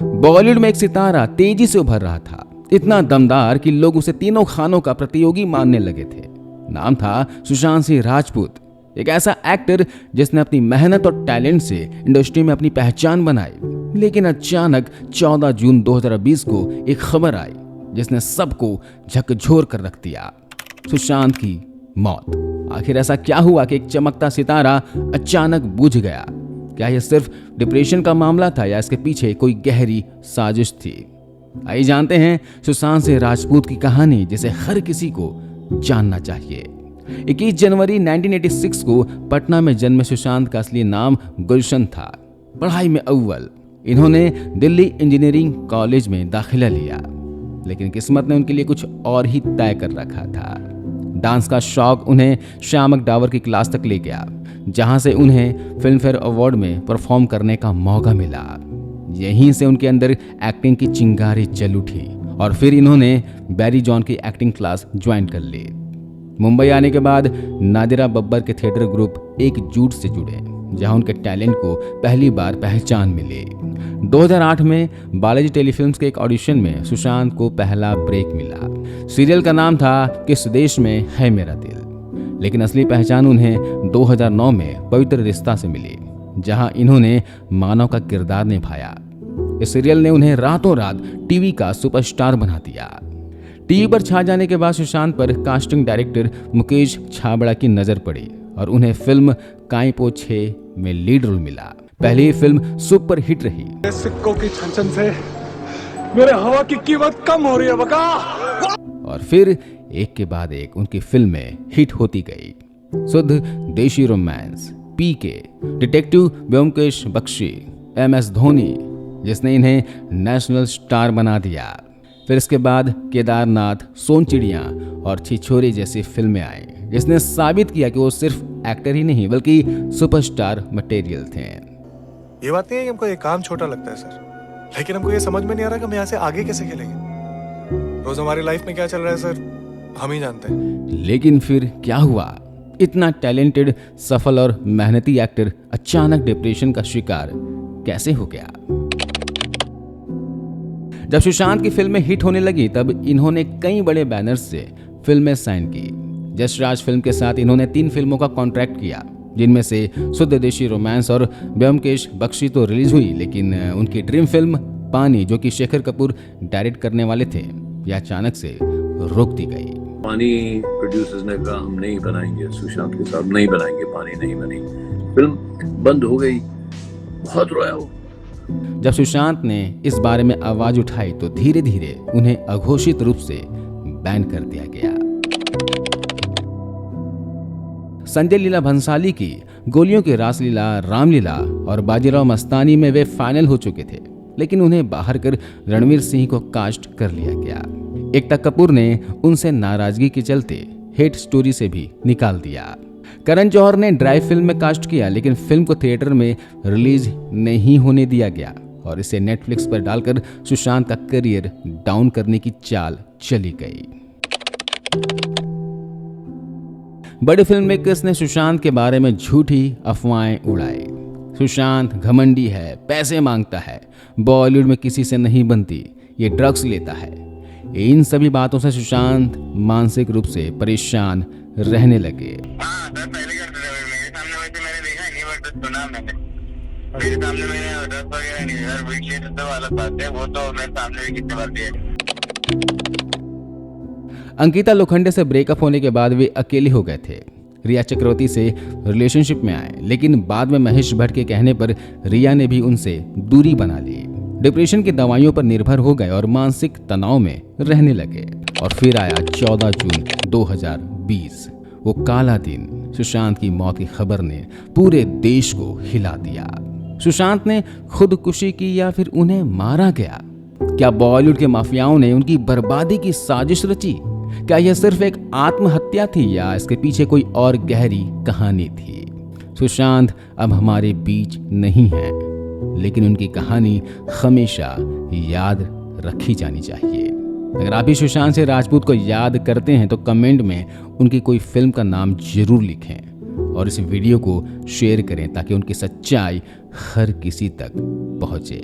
बॉलीवुड में एक सितारा तेजी से उभर रहा था, इतना दमदार कि लोग उसे तीनों खानों का प्रतियोगी मानने लगे थे। नाम था सुशांत सिंह राजपूत, एक ऐसा एक्टर जिसने अपनी मेहनत और टैलेंट से इंडस्ट्री में अपनी पहचान बनाई। लेकिन अचानक 14 जून 2020 को एक खबर आई जिसने सबको झकझोर कर रख दिया, सुशांत की मौत। आखिर ऐसा क्या हुआ कि एक चमकता सितारा अचानक बुझ गया? क्या यह सिर्फ डिप्रेशन का मामला था या इसके पीछे कोई गहरी साजिश थी? आइए जानते हैं सुशांत सिंह राजपूत की कहानी, जिसे हर किसी को जानना चाहिए। 21 जनवरी 1986 को पटना में जन्मे सुशांत का असली नाम गुलशन था। पढ़ाई में अव्वल। इन्होंने दिल्ली इंजीनियरिंग कॉलेज में दाखिला लिया, लेकिन किस्मत ने उनके लिए कुछ और ही तय कर रखा था। डांस का शौक उन्हें श्यामक डावर की क्लास तक ले गया, जहां से उन्हें फिल्म फेयर अवार्ड में परफॉर्म करने का मौका मिला। यहीं से उनके अंदर एक्टिंग की चिंगारी जल उठी और फिर इन्होंने बैरी जॉन की एक्टिंग क्लास ज्वाइन कर ली। मुंबई आने के बाद नादिरा बब्बर के थिएटर ग्रुप एकजुट से जुड़े, जहां उनके टैलेंट को पहली बार पहचान मिली। 2008 में बालाजी टेलीफिल्म्स के एक ऑडिशन में सुशांत को पहला ब्रेक मिला। सीरियल का नाम था किस देश में है मेरा दिल, लेकिन असली पहचान उन्हें 2009 में पवित्र रिश्ता से मिली, जहां इन्होंने मानव का किरदार निभाया। इस सीरियल ने उन्हें रातों रात टीवी का सुपरस्टार बना दिया। टीवी पर छा जाने के बाद सुशांत पर कास्टिंग डायरेक्टर मुकेश छाबड़ा की नजर पड़ी और उन्हें फिल्म काई पो छे में लीड रोल मिला। पहली फिल्म सुपर हिट रही। सिक्कों की छन से मेरे हवा की कीमत कम हो रही है बका। और फिर एक के बाद एक उनकी फिल्में हिट होती गई। शुद्ध देशी रोमांस, पीके, डिटेक्टिव ब्योमकेश बख्शी, MS धोनी, जिसने इन्हें नेशनल स्टार बना दिया। फिर इसके बाद केदारनाथ, सोनचिड़िया और छिछोरे जैसी फिल्में आई, जिसने साबित किया कि वो सिर्फ एक्टर ही नहीं बल्कि सुपरस्टार मटेरियल थे। ये बात नहीं है कि हमको ये काम छोटा लगता है सर, लेकिन हमको ये समझ में नहीं आ रहा कि हम यहाँ से आगे कैसे खेलेंगे। रोज हमारी लाइफ में क्या चल रहा है सर, हम ही जानते हैं। लेकिन फिर क्या हुआ? इतना टैलेंटेड, सफल और मेहनती एक्टर अचानक डिप्रेशन का शिकार कैसे हो गया? जब सुशांत की फिल्में हिट होने लगी तब इन्होंने कई बड़े बैनर्स से फिल्में साइन की। यश राज फिल्म के साथ इन्होंने 3 फिल्मों का कॉन्ट्रैक्ट किया, जिनमें से शुद्ध देशी रोमांस और ब्योमकेश बख्शी तो रिलीज हुई, लेकिन उनकी ड्रीम फिल्म पानी, जो कि शेखर कपूर डायरेक्ट करने वाले थे, यह अचानक से रोक दी गई। पानी प्रोड्यूसर्स ने कहा हम नहीं बनाएंगे, सुशांत के साथ नहीं बनाएंगे, पानी नहीं बनी, फिल्म बंद हो गई। बहुत रोया वो। जब सुशांत ने इस बारे में आवाज उठाई तो धीरे धीरे उन्हें अघोषित रूप से बैन कर दिया गया। संजय लीला भंसाली की गोलियों की रासलीला, रामलीला और बाजीराव मस्तानी में वे फाइनल हो चुके थे, लेकिन उन्हें बाहर कर रणवीर सिंह को कास्ट कर लिया गया। एकता कपूर ने उनसे नाराजगी के चलते हेट स्टोरी से भी निकाल दिया। करण जौहर ने ड्राइव फिल्म में कास्ट किया, लेकिन फिल्म को थिएटर में रिलीज नहीं होने दिया गया और इसे नेटफ्लिक्स पर डालकर सुशांत का करियर डाउन करने की चाल चली गई। बड़े फिल्म मेकर्स ने सुशांत के बारे में झूठी अफवाहें उड़ाई। सुशांत घमंडी है, पैसे मांगता है, बॉलीवुड में किसी से नहीं बनती, ये ड्रग्स लेता है। इन सभी बातों से सुशांत मानसिक रूप से परेशान रहने लगे। सुना मैंने, मेरे सामने मैंने ड्रग्स वगैरह नहीं, यार वीकली तो अलग बात है, वो तो मेरे सामने भी कितने बार दिए। अंकिता लोखंडे से ब्रेकअप होने के बाद वे अकेले हो गए थे। रिया चक्रवर्ती से रिलेशनशिप में आए, लेकिन बाद में महेश भट्ट के कहने पर रिया ने भी उनसे दूरी बना ली। डिप्रेशन की दवाइयों पर निर्भर हो गए और मानसिक तनाव में रहने लगे। और फिर आया 14 जून 2020, वो काला दिन। सुशांत की मौत की खबर ने पूरे देश को हिला दिया। सुशांत ने खुदकुशी की या फिर उन्हें मारा गया? क्या बॉलीवुड के माफियाओं ने उनकी बर्बादी की साजिश रची? क्या यह सिर्फ एक आत्महत्या थी या इसके पीछे कोई और गहरी कहानी थी? सुशांत अब हमारे बीच नहीं है, लेकिन उनकी कहानी हमेशा याद रखी जानी चाहिए। अगर आप भी सुशांत सिंह राजपूत को याद करते हैं तो कमेंट में उनकी कोई फिल्म का नाम जरूर लिखें और इस वीडियो को शेयर करें ताकि उनकी सच्चाई हर किसी तक पहुंचे।